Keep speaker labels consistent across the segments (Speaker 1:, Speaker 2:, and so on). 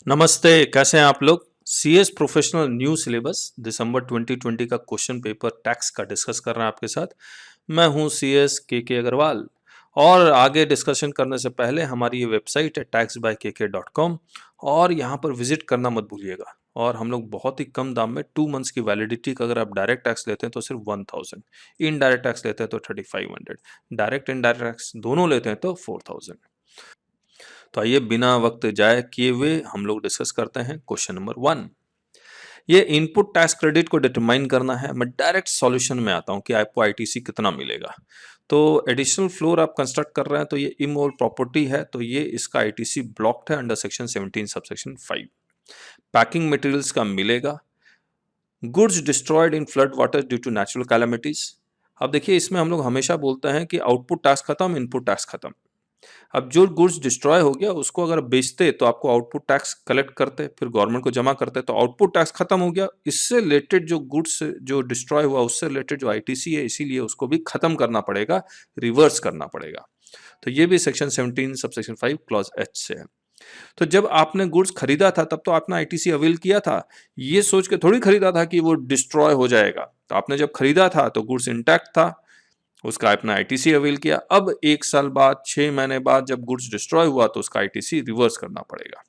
Speaker 1: नमस्ते, कैसे हैं आप लोग? सीएस प्रोफेशनल न्यू सिलेबस दिसंबर 2020 का क्वेश्चन पेपर टैक्स का डिस्कस कर रहे हैं आपके साथ। मैं हूं सीएस के अग्रवाल। और आगे डिस्कशन करने से पहले हमारी ये वेबसाइट है taxbykk.com और यहाँ पर विजिट करना मत भूलिएगा। और हम लोग बहुत ही कम दाम में 2 मंथ्स की वैलिडिटी का अगर आप डायरेक्ट टैक्स लेते हैं तो सिर्फ 1000, इनडायरेक्ट टैक्स लेते हैं तो 3500, डायरेक्ट इनडायरेक्ट टैक्स दोनों लेते हैं तो 4000। तो आइए बिना वक्त जाए किए हुए हम लोग डिस्कस करते हैं क्वेश्चन नंबर 1। ये इनपुट टैक्स क्रेडिट को डिटरमाइन करना है। मैं डायरेक्ट सॉल्यूशन में आता हूं कि आपको आईटीसी कितना मिलेगा। तो एडिशनल फ्लोर आप कंस्ट्रक्ट कर रहे हैं तो ये इमोल प्रॉपर्टी है, तो ये इसका आईटीसी ब्लॉक्ड है under section 17 subsection 5। Packing materials का मिलेगा। Goods destroyed in flood water due to natural calamities. अब देखिए, इसमें हम लोग हमेशा बोलते हैं कि आउटपुट टैक्स खत्म, इनपुट टैक्स खत्म। अब जो गुड्स डिस्ट्रॉय हो गया उसको अगर बेचते तो आपको आउटपुट टैक्स कलेक्ट करते, फिर गवर्नमेंट को जमा करते, तो आउटपुट टैक्स खत्म हो गया। इससे रिलेटेड जो गुड्स जो डिस्ट्रॉय हुआ उससे रिलेटेड जो आईटीसी है, इसीलिए उसको भी खत्म करना पड़ेगा, रिवर्स करना पड़ेगा। तो ये भी सेक्शन 17 सबसेक्शन 5 क्लॉज एच से है। तो जब आपने गुड्स खरीदा था तब तो आपने आईटीसी अवेल किया था, ये सोच के थोड़ी खरीदा था कि वो डिस्ट्रॉय हो जाएगा। तो आपने जब खरीदा था तो गुड्स इंटैक्ट था, उसका अपना आईटीसी अवेल किया। अब 1 साल बाद, 6 महीने बाद जब गुड्स डिस्ट्रॉय हुआ तो उसका आईटीसी रिवर्स करना पड़ेगा।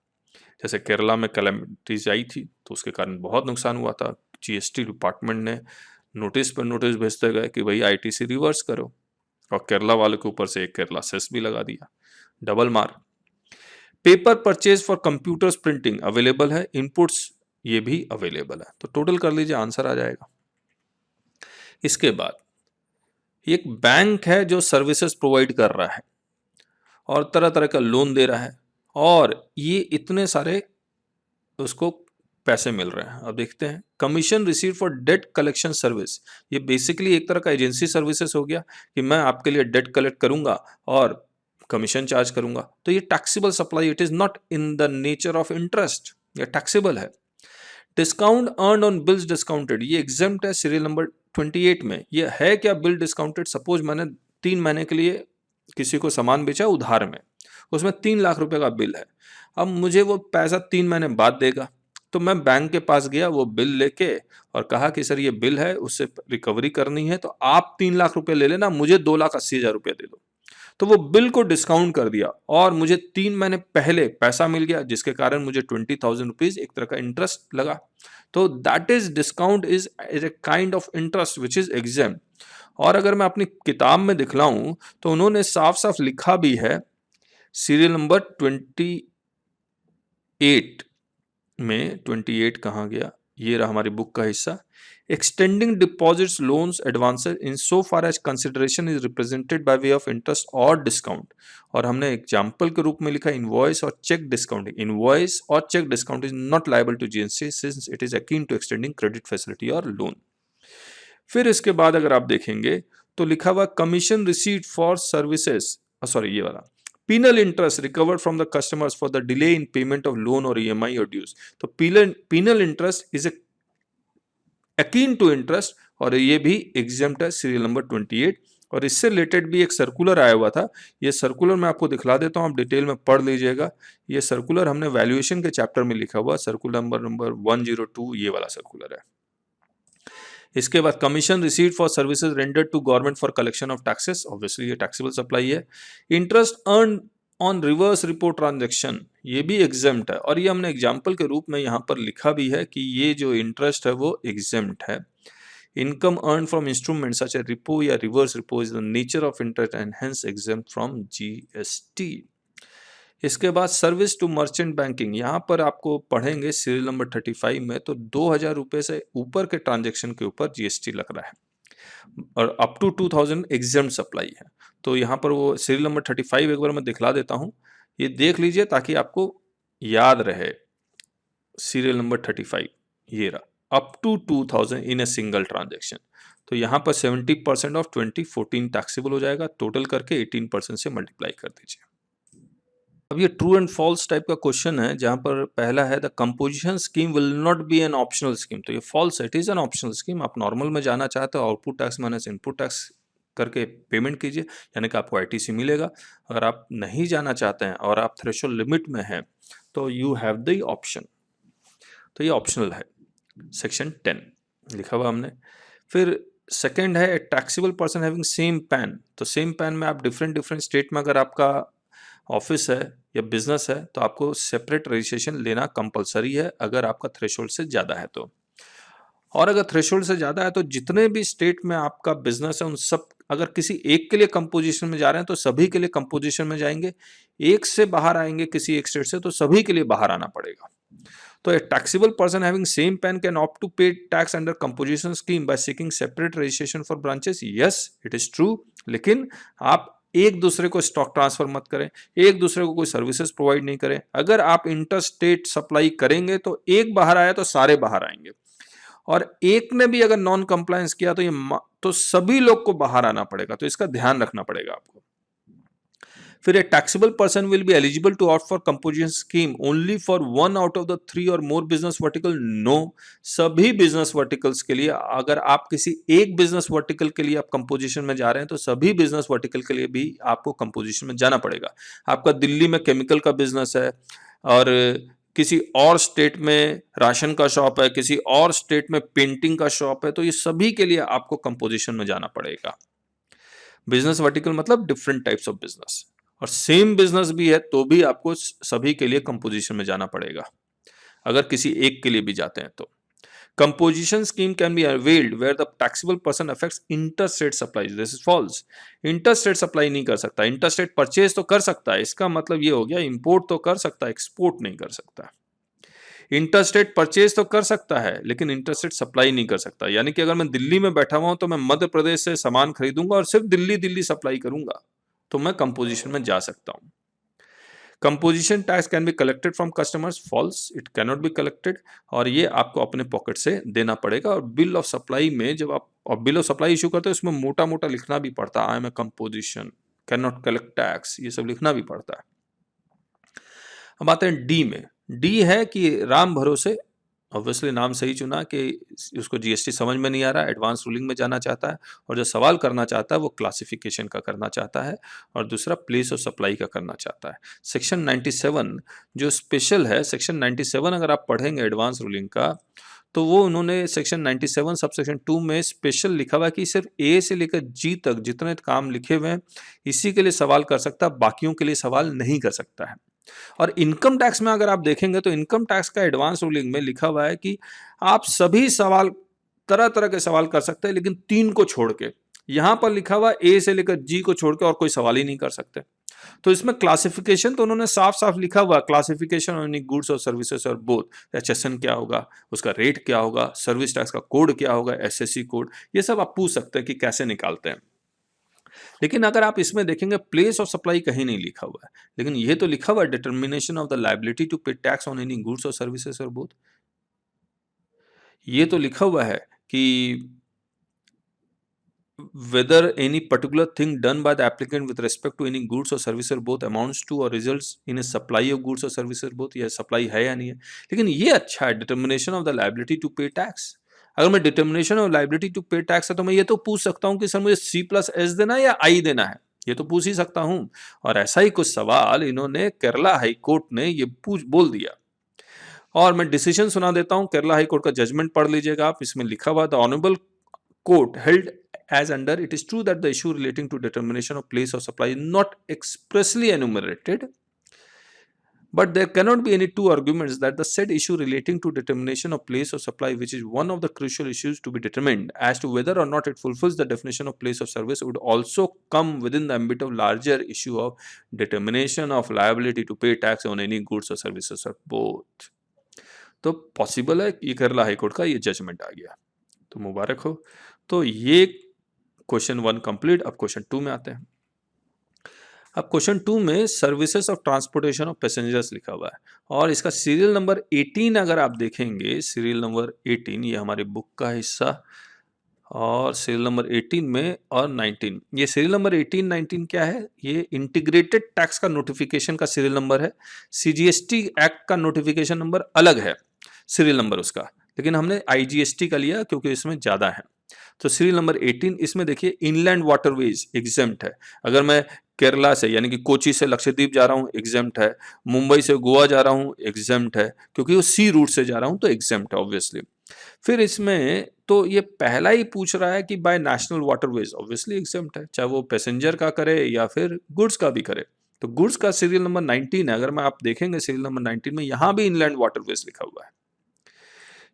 Speaker 1: जैसे केरला में कैलेमिटीज आई थी तो उसके कारण बहुत नुकसान हुआ था। जीएसटी डिपार्टमेंट ने नोटिस पर नोटिस भेजते गए कि भाई आईटीसी रिवर्स करो, और केरला वाले के ऊपर से एक केरला सेस भी लगा दिया, डबल मार। Paper purchase for computers printing available है, इनपुट्स ये भी अवेलेबल है। तो टोटल कर लीजिए, आंसर आ जाएगा। इसके बाद एक बैंक है जो सर्विसेज प्रोवाइड कर रहा है और तरह तरह का लोन दे रहा है, और ये इतने सारे उसको पैसे मिल रहे हैं। अब देखते हैं, commission receive for debt collection service. ये बेसिकली एक तरह का एजेंसी सर्विसेज हो गया कि मैं आपके लिए डेट कलेक्ट करूंगा और कमीशन चार्ज करूंगा। तो ये taxable supply, it is not in the nature of interest, ये टैक्सेबल है। Discount earn on bills discounted, ये एग्जेम्प्ट है सीरियल नंबर 28 में। ये है क्या बिल डिस्काउंटेड? सपोज मैंने 3 महीने के लिए किसी को सामान बेचा उधार में, उसमें 3 लाख रुपए का बिल है। अब मुझे वो पैसा 3 महीने बाद देगा, तो मैं बैंक के पास गया वो बिल लेके और कहा कि सर ये बिल है, उससे रिकवरी करनी है, तो आप 3 लाख रुपए ले लेना, मुझे 2,80,000 रुपया दे दो। तो वो बिल को डिस्काउंट कर दिया और मुझे 3 महीने पहले पैसा मिल गया, जिसके कारण मुझे 20,000 रुपीज एक तरह का इंटरेस्ट लगा। तो that is discount is a kind of interest which is exam. और अगर मैं अपनी किताब में दिखलाऊं तो उन्होंने साफ साफ लिखा भी है, सीरियल नंबर 28 में, 28 कहाँ गया, ये रहा हमारी बुक का हिस्सा। Extending deposits loans advances in so far as consideration is represented by way of interest और डिस्काउंट। और हमने एग्जाम्पल के रूप में लिखा इनवॉइस और चेक डिस्काउंटिंग। इनवॉइस और cheque discount is not liable to GST since it is akin to extending credit facility और लोन। फिर इसके बाद अगर आप देखेंगे तो लिखा हुआ commission receipt for services, sorry ये वाला, penal interest recovered from the customers for the delay in payment of loan or EMI or dues। तो penal interest is akin to interest और ये भी exempt है सीरियल नंबर 28। और इससे related भी एक सर्कुलर आया हुआ था, ये सर्कुलर मैं आपको दिखला देता हूँ, आप डिटेल में पढ़ लीजिएगा। ये सर्कुलर हमने वैल्यूएशन के चैप्टर में लिखा हुआ, सर्कुलर नंबर 102, ये वाला सर्कुलर है। इसके बाद commission received for services rendered to government for collection of taxes, obviously ये टैक्सेबल सप्लाई है। Interest earn on reverse report transaction, ये भी एग्जेम्प्ट है, और ये हमने एग्जाम्पल के रूप में यहाँ पर लिखा भी है कि ये जो इंटरेस्ट है वो एग्जेम्प्ट है। Income earn from instrument such a repo या reverse repo is the nature of interest and hence exempt from GST. इसके बाद सर्विस टू मर्चेंट बैंकिंग, यहाँ पर आपको पढ़ेंगे सीरियल नंबर 35 में, तो 2,000 रुपए से ऊपर के ट्रांजेक्शन के ऊपर जीएसटी लग रहा है और अप टू 2,000 एग्जाम सप्लाई है। तो यहाँ पर वो सीरियल नंबर 35 एक बार मैं दिखला देता हूँ, ये देख लीजिए ताकि आपको याद रहे। सीरियल नंबर 35 ये रहा, up to 2,000 in a single transaction. तो यहाँ पर 70% ऑफ 2014 टैक्सेबल हो जाएगा, टोटल करके 18% से मल्टीप्लाई कर दीजिए। अब ये ट्रू एंड फॉल्स टाइप का क्वेश्चन है, जहां पर पहला है the composition scheme will not be an optional scheme. तो ये फॉल्स है, it is an optional scheme. आप नॉर्मल में जाना चाहते हो, output tax minus input tax करके पेमेंट कीजिए, यानी कि आपको आईटीसी मिलेगा। अगर आप नहीं जाना चाहते हैं और आप थ्रेशोल्ड लिमिट में हैं तो यू हैव द ऑप्शन, तो ये ऑप्शनल है, सेक्शन 10 लिखा हुआ हमने। फिर सेकंड है taxable person having same pan, तो सेम पैन में आप डिफरेंट डिफरेंट स्टेट में अगर आपका ऑफिस है या बिजनेस है तो आपको सेपरेट रजिस्ट्रेशन लेना कंपलसरी है अगर आपका थ्रेशोल्ड से ज़्यादा है तो। और अगर थ्रेशोल्ड से ज़्यादा है तो जितने भी स्टेट में आपका बिजनेस है उन सब, अगर किसी एक के लिए कंपोजिशन में जा रहे हैं तो सभी के लिए कंपोजिशन में जाएंगे, एक से बाहर आएंगे किसी एक स्टेट से तो सभी के लिए बाहर आना पड़ेगा। तो a taxable person having same PAN can opt to pay tax under composition scheme by seeking separate registration for branches. Yes, it is true. लेकिन आप एक दूसरे को स्टॉक ट्रांसफर मत करें, एक दूसरे को कोई सर्विसेज प्रोवाइड नहीं करें। अगर आप इंटर स्टेट सप्लाई करेंगे तो एक बाहर आया तो सारे बाहर आएंगे, और एक ने भी अगर नॉन कंप्लायंस किया तो सभी लोग को बाहर आना पड़ेगा, तो इसका ध्यान रखना पड़ेगा आपको। फिर a taxable person will be eligible to opt for composition scheme only for one out of the 3 or more business vertical. No, सभी बिजनेस वर्टिकल्स के लिए, अगर आप किसी एक बिजनेस वर्टिकल के लिए आप कंपोजिशन में जा रहे हैं तो सभी बिजनेस वर्टिकल के लिए भी आपको कंपोजिशन में जाना पड़ेगा। आपका दिल्ली में केमिकल का बिजनेस है और किसी और स्टेट में राशन का शॉप है, किसी और स्टेट में पेंटिंग का शॉप है, तो ये सभी के लिए आपको कंपोजिशन में जाना पड़ेगा। बिजनेस वर्टिकल मतलब डिफरेंट टाइप्स ऑफ बिजनेस, और सेम बिजनेस भी है तो भी आपको सभी के लिए कंपोजिशन में जाना पड़ेगा अगर किसी एक के लिए भी जाते हैं तो। Composition scheme can be availed where the taxable person affects interstate supply, this is false. Interstate supply नहीं कर सकता, इंटरस्टेट परचेज तो कर सकता है, इसका मतलब ये हो गया इंपोर्ट तो कर सकता है, एक्सपोर्ट नहीं कर सकता। इंटरस्टेट परचेज तो कर सकता है लेकिन इंटरस्टेट सप्लाई नहीं कर सकता, यानी कि अगर मैं दिल्ली में बैठा हुआ हूं तो मैं मध्य प्रदेश से सामान खरीदूंगा और सिर्फ दिल्ली दिल्ली सप्लाई करूंगा तो मैं कंपोजिशन में जा सकता हूं। Composition tax can be collected from customers, false, it can not be collected, और ये आपको अपने पॉकेट से देना पड़ेगा। और बिल ऑफ सप्लाई में जब आप बिल ऑफ सप्लाई इशू करते हो उसमें मोटा मोटा लिखना भी पड़ता है, I am a composition, can not collect tax, ये सब लिखना भी पड़ता है। अब आते हैं डी में। डी है कि राम भरोसे, ऑब्वियसली नाम सही चुना कि उसको जीएसटी समझ में नहीं आ रहा, एडवांस रूलिंग में जाना चाहता है, और जो सवाल करना चाहता है वो क्लासिफिकेशन का करना चाहता है, और दूसरा प्लेस ऑफ सप्लाई का करना चाहता है। सेक्शन 97 जो स्पेशल है, सेक्शन 97 अगर आप पढ़ेंगे एडवांस रूलिंग का तो वो उन्होंने सेक्शन 97 सब सेक्शन 2 में स्पेशल लिखा हुआ है कि सिर्फ ए से लेकर जी तक जितने काम लिखे हुए हैं इसी के लिए सवाल कर सकता है, बाकियों के लिए सवाल नहीं कर सकता है। और इनकम टैक्स में अगर आप देखेंगे तो इनकम टैक्स का एडवांस रूलिंग में लिखा हुआ है कि आप सभी सवाल, तरह तरह के सवाल कर सकते हैं लेकिन 3 को छोड़ के, यहां पर लिखा हुआ ए से लेकर जी को छोड़ के और कोई सवाल ही नहीं कर सकते। तो इसमें क्लासिफिकेशन तो उन्होंने साफ साफ लिखा हुआ, क्लासिफिकेशन ऑन गुड्स और सर्विसेज और बोथ, एचएसएन क्या होगा, उसका रेट क्या होगा, सर्विस टैक्स का कोड क्या होगा, एसएससी कोड, ये सब आप पूछ सकते हैं कि कैसे निकालते हैं। लेकिन अगर आप इसमें देखेंगे प्लेस ऑफ सप्लाई कहीं नहीं लिखा हुआ है, लेकिन ये तो लिखा हुआ है determination of the liability to pay tax on any goods और सर्विसेज और बोथ। ये तो लिखा हुआ है कि whether any particular thing done by the applicant with respect to any goods or service or both amounts to or results in a supply of goods or services or both, या supply है या नहीं है। लेकिन ये अच्छा है, determination of the liability to pay tax. अगर मैं determination of liability to pay tax है तो मैं ये तो पूछ सकता हूँ कि सर मुझे C+S देना है या I देना है, ये तो पूछ ही सकता हूँ। और ऐसा ही कुछ सवाल इन्होंने केरला हाई कोर्ट ने ये बोल दिया। और मैं डिसीजन सुना देता हूँ, केरला हाई कोर्ट का जजमेंट पढ़ लीजिएगा आप, इसमें लिखा हुआ the honourable court held as under, it is true that the issue relating to determination of place of supply is not expressly enumerated, but there cannot be any two arguments that the said issue relating to determination of place of supply, which is one of the crucial issues to be determined as to whether or not it fulfills the definition of place of service, would also come within the ambit of larger issue of determination of liability to pay tax on any goods or services or both। तो possible है कि Kerala high court का ये judgement आ गया, तो मुबारक हो। तो ये क्वेश्चन 1 कंप्लीट। अब क्वेश्चन 2 में आते हैं। अब क्वेश्चन 2 में services of transportation of passengers लिखा हुआ है, और इसका सीरियल नंबर 18 अगर आप देखेंगे, सीरियल नंबर 18 ये हमारी बुक का हिस्सा, और सीरियल नंबर 18 में और 19, ये सीरियल नंबर 18 19 क्या है, ये इंटीग्रेटेड टैक्स का नोटिफिकेशन का सीरियल नंबर है। सीजीएसटी एक्ट का नोटिफिकेशन नंबर अलग है सीरियल नंबर उसका, लेकिन हमने आईजीएसटी का लिया क्योंकि इसमें ज्यादा है। तो सीरियल नंबर 18 इसमें देखिए इनलैंड वाटरवेज एग्जेम्प्ट है। अगर मैं केरला से यानी कि कोची से लक्षद्वीप जा रहा हूँ एग्जेम्प्ट है, मुंबई से गोवा जा रहा हूँ एग्जेम्प्ट है, क्योंकि वो सी रूट से जा रहा हूँ तो एग्जेम्प्ट है ऑब्वियसली। फिर इसमें तो ये पहला ही पूछ रहा है कि by national waterways, obviously exempt है, चाहे वो पैसेंजर का करे या फिर गुड्स का भी करे। तो गुड्स का सीरियल नंबर 19 है। अगर मैं आप देखेंगे सीरियल नंबर 19 में यहां भी इनलैंड वाटरवेज लिखा हुआ है।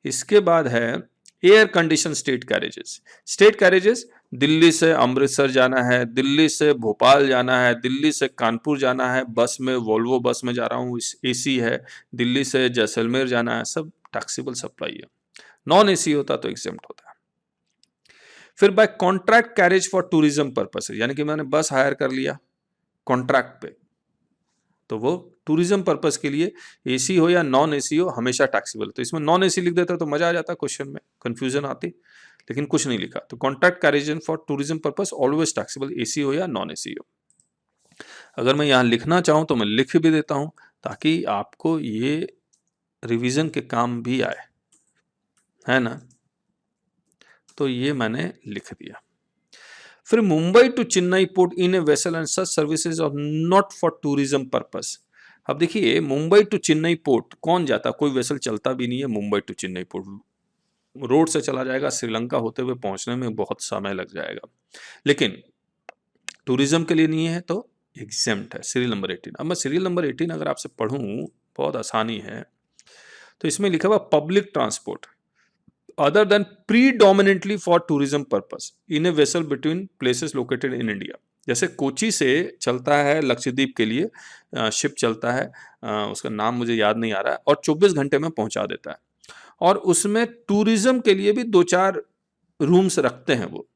Speaker 1: इसके बाद है air condition state carriages. State carriages, Delhi से अमृतसर जाना है, दिल्ली से भोपाल जाना है, दिल्ली से कानपुर जाना है, बस में वोल्वो बस में जा रहा हूँ, एसी है, दिल्ली से जैसलमेर जाना है, सब टैक्सेबल सप्लाई है। नॉन एसी होता तो एग्जेम्प्ट होता है। फिर by contract carriage for tourism purpose, यानी कि मैंने बस हायर कर लिया कॉन्ट्रैक्ट पे, तो वो टूरिज्म पर्पस के लिए एसी हो या नॉन एसी हो हमेशा टैक्सेबल। तो इसमें नॉन एसी लिख देता तो मजा आ जाता, क्वेश्चन में कंफ्यूजन आती, लेकिन कुछ नहीं लिखा। तो contract carriage for tourism purpose always taxable, AC हो या नॉन एसी हो। अगर मैं यहाँ लिखना चाहूँ तो मैं लिख भी देता हूँ, ताकि आपको ये रिवीजन के काम भी आए, है ना। तो ये मैंने लिख दिया। फिर Mumbai to Chennai port in a vessel and such services of not for tourism purpose. अब देखिए मुंबई टू चेन्नई पोर्ट कौन जाता, कोई वेसल चलता भी नहीं है Mumbai to Chennai port, road से चला जाएगा, श्रीलंका होते हुए पहुंचने में बहुत समय लग जाएगा, लेकिन टूरिज्म के लिए नहीं है तो एग्जेम्प्ट है सीरियल नंबर 18। अब मैं सीरियल नंबर 18 अगर आपसे पढ़ूं, बहुत आसानी है। तो इसमें लिखा हुआ public transport other than predominantly for tourism purpose in a vessel between places located in India। जैसे कोची से चलता है लक्षद्वीप के लिए शिप चलता है, उसका नाम मुझे याद नहीं आ रहा है, और 24 घंटे में पहुंचा देता है, और उसमें टूरिज्म के लिए भी 2-4 रूम्स रखते हैं वो।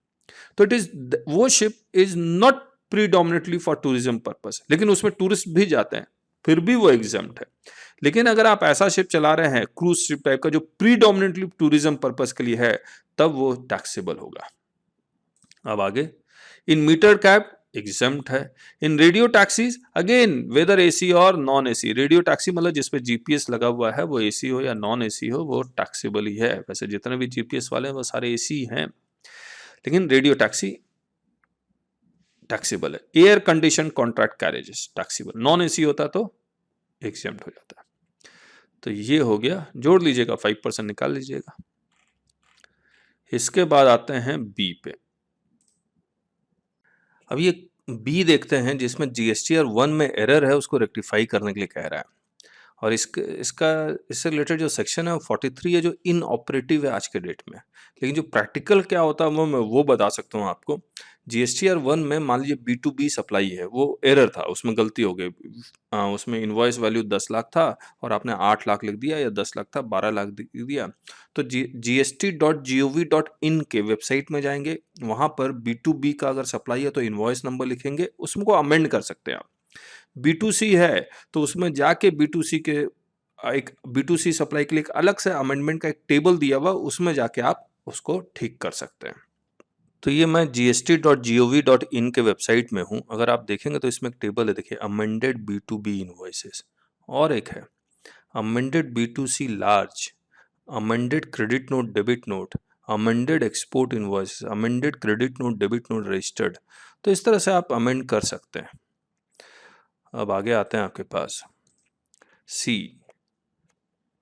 Speaker 1: तो इट इज, वो ship is not predominantly for tourism purpose, लेकिन उसमें टूरिस्ट भी जाते हैं, फिर भी वो एग्जाम्प्ट है। लेकिन अगर आप ऐसा शिप चला रहे हैं क्रूज शिप टाइप का जो प्रीडोमिनेटली टूरिज्म पर्पस के लिए है, तब वो टैक्सेबल होगा। अब आगे, इन मीटर कैब एग्जेम्प्ट है। In radio taxis again whether AC और नॉन एसी, रेडियो टैक्सी मतलब जिसपे जीपीएस लगा हुआ है, वो एसी हो या नॉन एसी हो वो टैक्सेबल ही है। वैसे जितने भी जीपीएस वाले हैं वो सारे एसी हैं, लेकिन रेडियो टैक्सी टैक्सेबल है। Air condition contract carriages taxable, non AC होता तो एग्जेम्प्ट हो जाता है। तो ये हो गया, जोड़ लीजिएगा, 5% निकाल लीजिएगा। इसके बाद आते हैं बी पे। अब ये बी देखते हैं जिसमें जीएसटीआर 1 में एरर है, उसको रेक्टिफाई करने के लिए कह रहा है। और इससे रिलेटेड जो सेक्शन है वो 43 है, जो इनऑपरेटिव है आज के डेट में। लेकिन जो प्रैक्टिकल क्या होता है मैं वो बता सकता हूँ आपको। जीएसटीआर 1 में मान लीजिए B2B सप्लाई है, वो एरर था, उसमें गलती हो गई। उसमें इनवॉइस वैल्यू 10 लाख था और आपने 8 लाख लिख दिया, या 10 लाख था 12 लाख लिख दिया। तो gst.gov.in के वेबसाइट में जाएंगे, वहां पर B2B का अगर सप्लाई है तो इनवॉइस नंबर लिखेंगे, उसको अमेंड कर सकते हैं आप। B2C है तो उसमें जाके B2C के एक B2C सप्लाई के लिए एक अलग से अमेंडमेंट का एक टेबल दिया हुआ, उसमें जाके आप उसको ठीक कर सकते हैं। तो ये मैं gst.gov.in के वेबसाइट में हूँ। अगर आप देखेंगे तो इसमें एक टेबल है, देखिए अमेंडेड B2B इनवॉइसेस, और एक है amended B2C large, amended credit note debit note, amended export invoices, amended credit note debit note registered. तो इस तरह से आप अमेंड कर सकते हैं। अब आगे आते हैं आपके पास सी।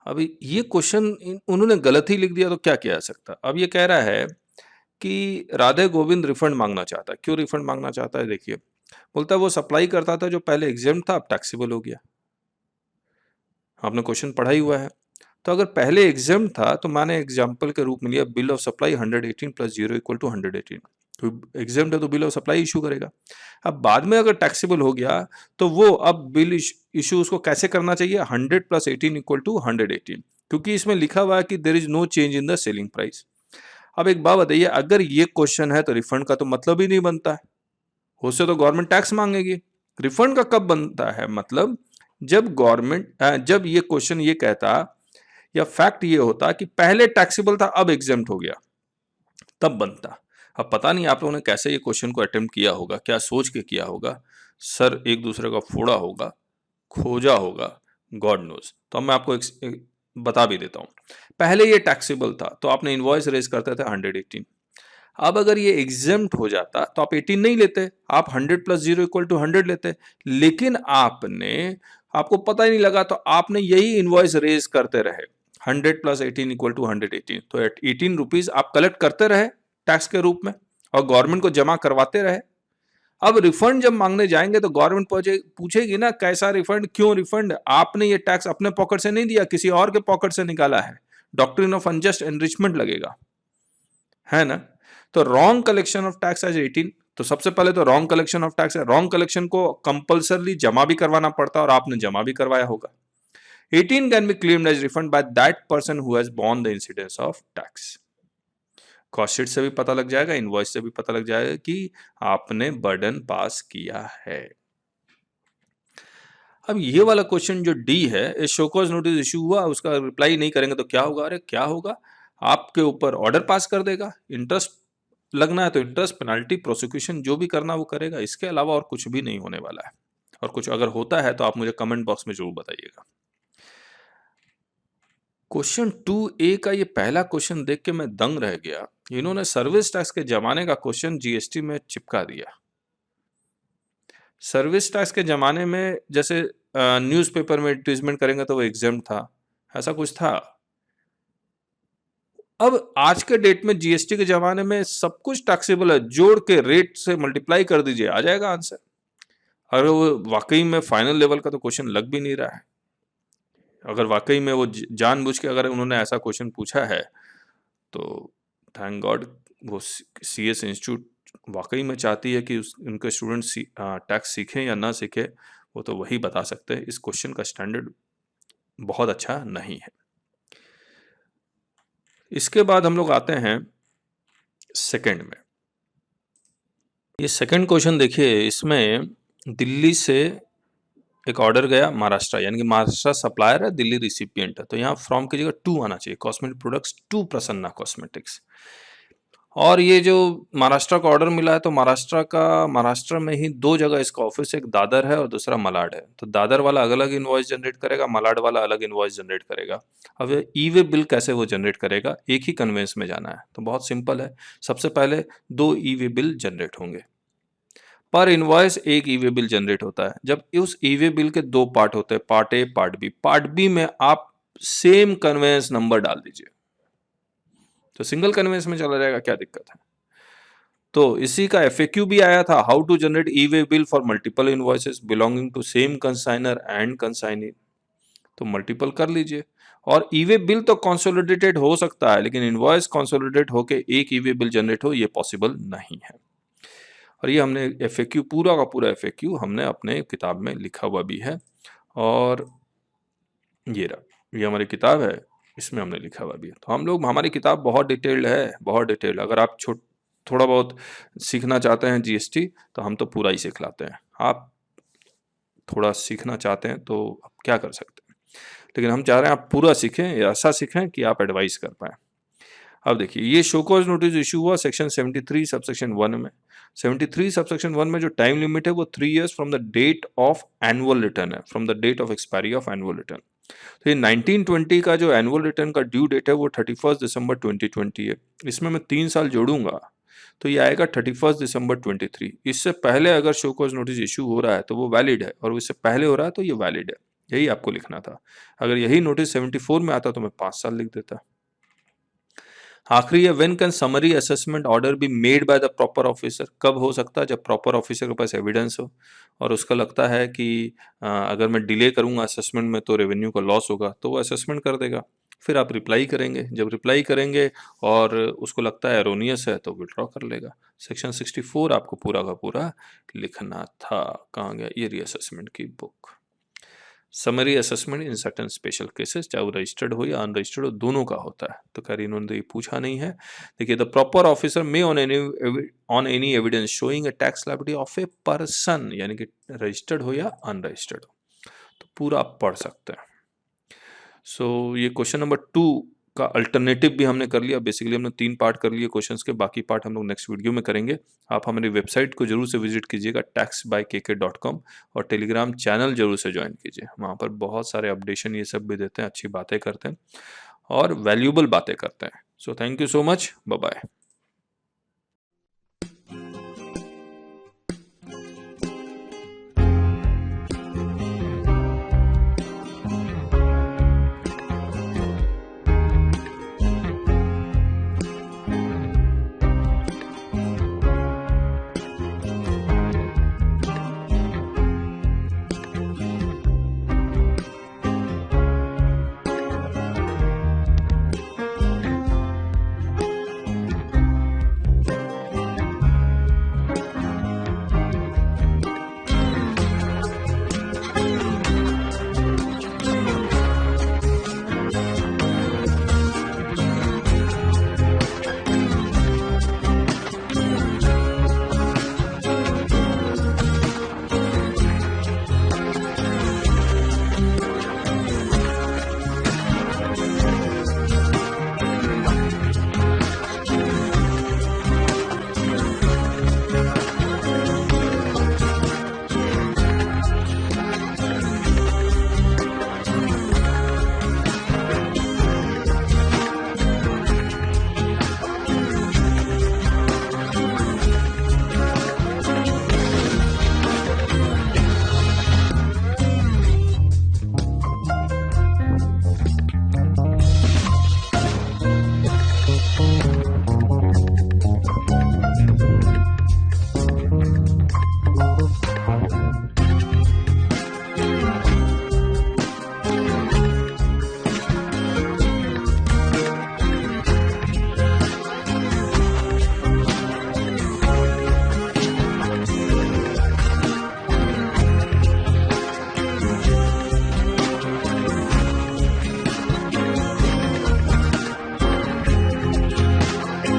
Speaker 1: अभी ये क्वेश्चन उन्होंने गलत ही लिख दिया तो क्या किया जा सकता। अब ये कह रहा है कि राधे गोविंद रिफंड मांगना चाहता है। क्यों रिफंड मांगना चाहता है, देखिए बोलता है वो सप्लाई करता था जो पहले एग्जेम्प्ट था, अब टैक्सेबल हो गया। आपने क्वेश्चन पढ़ा ही हुआ है। तो अगर पहले एग्जेम्प्ट था तो मैंने एग्जाम्पल के रूप में लिया बिल ऑफ सप्लाई 118 + 0 = 118। तो एग्जेम्प्ट है तो बिल ऑफ सप्लाई इशू करेगा। अब बाद में अगर टैक्सेबल हो गया तो वो अब बिल इशू उसको कैसे करना चाहिए, 100 + 18 = 118, क्योंकि इसमें लिखा हुआ है कि there is no change in the selling price. अब एक बात बताइए, अगर ये क्वेश्चन है तो रिफंड का तो मतलब ही नहीं बनता है, उससे तो गवर्नमेंट टैक्स मांगेगी। रिफंड का कब बनता है मतलब, जब जब ये क्वेश्चन ये कहता या फैक्ट ये होता कि पहले टैक्सेबल था अब एग्जेम्प्ट हो गया, तब बनता। अब पता नहीं आप लोगों ने कैसे ये क्वेश्चन को अटेम्प्ट किया होगा, क्या सोच के किया होगा, सर एक दूसरे का फोड़ा होगा, खोजा होगा, गॉड नोज। तो अब मैं आपको एक बता भी देता हूं। पहले ये टैक्सेबल था तो आपने इनवॉइस रेज करते थे 118। अब अगर ये एग्जेम्प्ट हो जाता तो आप 18 नहीं लेते, आप 100 + 0 = 100 लेते, लेकिन आपको पता ही नहीं लगा तो आपने यही इनवॉइस रेज करते रहे, 100 + 18 = 118, तो 18 रुपीज आप कलेक्ट करते रहे टैक्स के रूप में और गवर्नमेंट को जमा करवाते रहे। अब रिफंड जब मांगने जाएंगे तो गवर्नमेंट पूछेगी ना कैसा रिफंड, क्यों रिफंड, आपने ये टैक्स अपने पॉकेट से नहीं दिया, किसी और के पॉकेट से निकाला है, डॉक्ट्रिन ऑफ अनजस्ट एनरिचमेंट लगेगा, है ना। तो wrong collection of tax as 18, तो सबसे पहले तो रॉन्ग कलेक्शन ऑफ टैक्स है, रॉन्ग कलेक्शन को कंपल्सरली जमा भी करवाना पड़ता है और आपने जमा भी करवाया होगा। 18 can be claimed as refund by that person who has borne the incidence of tax. Cost sheet से भी पता लग जाएगा, इनवॉइस से भी पता लग जाएगा कि आपने बर्डन पास किया है। अब ये वाला क्वेश्चन जो डी है, शो कॉज नोटिस इशू हुआ, उसका रिप्लाई नहीं करेंगे तो क्या होगा? अरे क्या होगा, आपके ऊपर ऑर्डर पास कर देगा, इंटरेस्ट लगना है तो इंटरेस्ट, पेनल्टी, प्रोसिक्यूशन जो भी करना वो करेगा, इसके अलावा और कुछ भी नहीं होने वाला है। और कुछ अगर होता है तो आप मुझे कमेंट बॉक्स में जरूर बताइएगा। क्वेश्चन 2A का ये पहला क्वेश्चन देख के मैं दंग रह गया, इन्होंने सर्विस टैक्स के जमाने का क्वेश्चन जीएसटी में चिपका दिया। सर्विस टैक्स के जमाने में जैसे न्यूज़पेपर में एडवर्टीजमेंट करेंगे तो वो एग्जेम्प्ट था, ऐसा कुछ था। अब आज के डेट में जीएसटी के जमाने में सब कुछ टैक्सेबल है, जोड़ के रेट से मल्टीप्लाई कर दीजिए, आ जाएगा आंसर। अगर वो वाकई में फाइनल लेवल का तो क्वेश्चन लग भी नहीं रहा है। अगर वाकई में वो जानबूझ के अगर उन्होंने ऐसा क्वेश्चन पूछा है तो थैंक गॉड वो सीएस इंस्टीट्यूट वाकई में चाहती है कि उनके स्टूडेंट टैक्स सीखें या ना सीखें, वो तो वही बता सकते हैं। इस क्वेश्चन का स्टैंडर्ड बहुत अच्छा नहीं है। इसके बाद हम लोग आते हैं सेकंड में। ये सेकंड क्वेश्चन देखिए, इसमें दिल्ली से एक ऑर्डर गया महाराष्ट्र, यानी कि महाराष्ट्र सप्लायर है, दिल्ली रिसिपिएंट है, तो यहाँ फ्रॉम की जगह टू आना चाहिए, cosmetic products to Prasanna cosmetics. और ये जो महाराष्ट्र का ऑर्डर मिला है तो महाराष्ट्र में ही दो जगह इसका ऑफिस, एक दादर है और दूसरा मलाड है। तो दादर वाला अलग इनवॉइस जनरेट करेगा, मलाड वाला अलग इनवॉइस जनरेट करेगा। अब ई वे बिल कैसे वो जनरेट करेगा, एक ही कन्वेंस में जाना है, तो बहुत सिंपल है। सबसे पहले दो ई वे बिल जनरेट होंगे, पर इनवॉइस एक ई वे बिल जनरेट होता है। जब उस ई वे बिल के दो पार्ट होते हैं, part A part B, part B में आप सेम कन्वेंस नंबर डाल दीजिए तो सिंगल कन्वेंस में चला जाएगा, क्या दिक्कत है। तो इसी का एफएक्यू भी आया था, how to generate e way bill for multiple invoices belonging to same consignor and consignee. तो मल्टीपल कर लीजिए। और ई वे बिल तो कंसोलिडेटेड हो सकता है, लेकिन इनवॉइस कंसोलिडेट होके एक ई वे बिल जनरेट हो, ये पॉसिबल नहीं है। और ये हमने एफएक्यू पूरा का पूरा एफएक्यू हमने अपने किताब में लिखा हुआ भी है, और ये रहा, ये हमारी किताब है, इसमें हमने लिखा हुआ भी है। तो हम लोग, हमारी किताब बहुत डिटेल्ड है, बहुत डिटेल्ड। अगर आप थोड़ा बहुत सीखना चाहते हैं जीएसटी तो हम तो पूरा ही सिखलाते हैं। आप थोड़ा सीखना चाहते हैं तो आप क्या कर सकते हैं, लेकिन हम चाह रहे हैं आप पूरा सीखें, या ऐसा सीखें कि आप एडवाइस कर पाएँ। अब देखिए, ये शो कॉज नोटिस इशू हुआ सेक्शन 73 सबसेक्शन 1 में। 73 सबसेक्शन 1 में जो टाइम लिमिट है वो 3 years from the date of annual return है, from the date of expiry of annual return. तो ये 1920 का जो एनुअल रिटर्न का ड्यू डेट है वो 31 दिसंबर 2020 है। इसमें मैं 3 साल जोड़ूंगा तो ये आएगा 31 दिसंबर 23। इससे पहले अगर शो कॉज नोटिस इशू हो रहा है तो वो वैलिड है, और इससे पहले हो रहा है तो ये वैलिड है। यही आपको लिखना था। अगर यही नोटिस 74 में आता तो मैं 5 साल लिख देता। आखिरी है, when can summary assessment order be made by the proper officer. कब हो सकता है? जब प्रॉपर ऑफिसर के पास एविडेंस हो और उसका लगता है कि अगर मैं डिले करूंगा असेसमेंट में तो रेवेन्यू का लॉस होगा, तो वो असेसमेंट कर देगा। फिर आप रिप्लाई करेंगे, जब रिप्लाई करेंगे और उसको लगता है एरोनियस है तो विड्रॉ कर लेगा। सेक्शन 64 आपको पूरा का पूरा लिखना था। कहाँ गया ये रीअसेसमेंट की book. Summary assessment in certain special cases, चाहे वो रजिस्टर्ड हो या अनरजिस्टर्ड हो, दोनों का होता है। तो कह रही इन्होंने तो ये पूछा नहीं है। देखिए, the proper officer may on any evidence showing a tax liability of a person, यानी कि रजिस्टर्ड हो या अनरजिस्टर्ड हो, तो पूरा आप पढ़ सकते हैं। सो ये क्वेश्चन नंबर 2 का अल्टरनेटिव भी हमने कर लिया। बेसिकली हमने 3 पार्ट कर लिए क्वेश्चंस के, बाकी पार्ट हम लोग नेक्स्ट वीडियो में करेंगे। आप हमारी वेबसाइट को जरूर से विजिट कीजिएगा taxbykk.com, और टेलीग्राम चैनल जरूर से ज्वाइन कीजिए। वहाँ पर बहुत सारे अपडेशन ये सब भी देते हैं, अच्छी बातें करते हैं और वैल्यूएबल बातें करते हैं। So thank you so much, bye bye.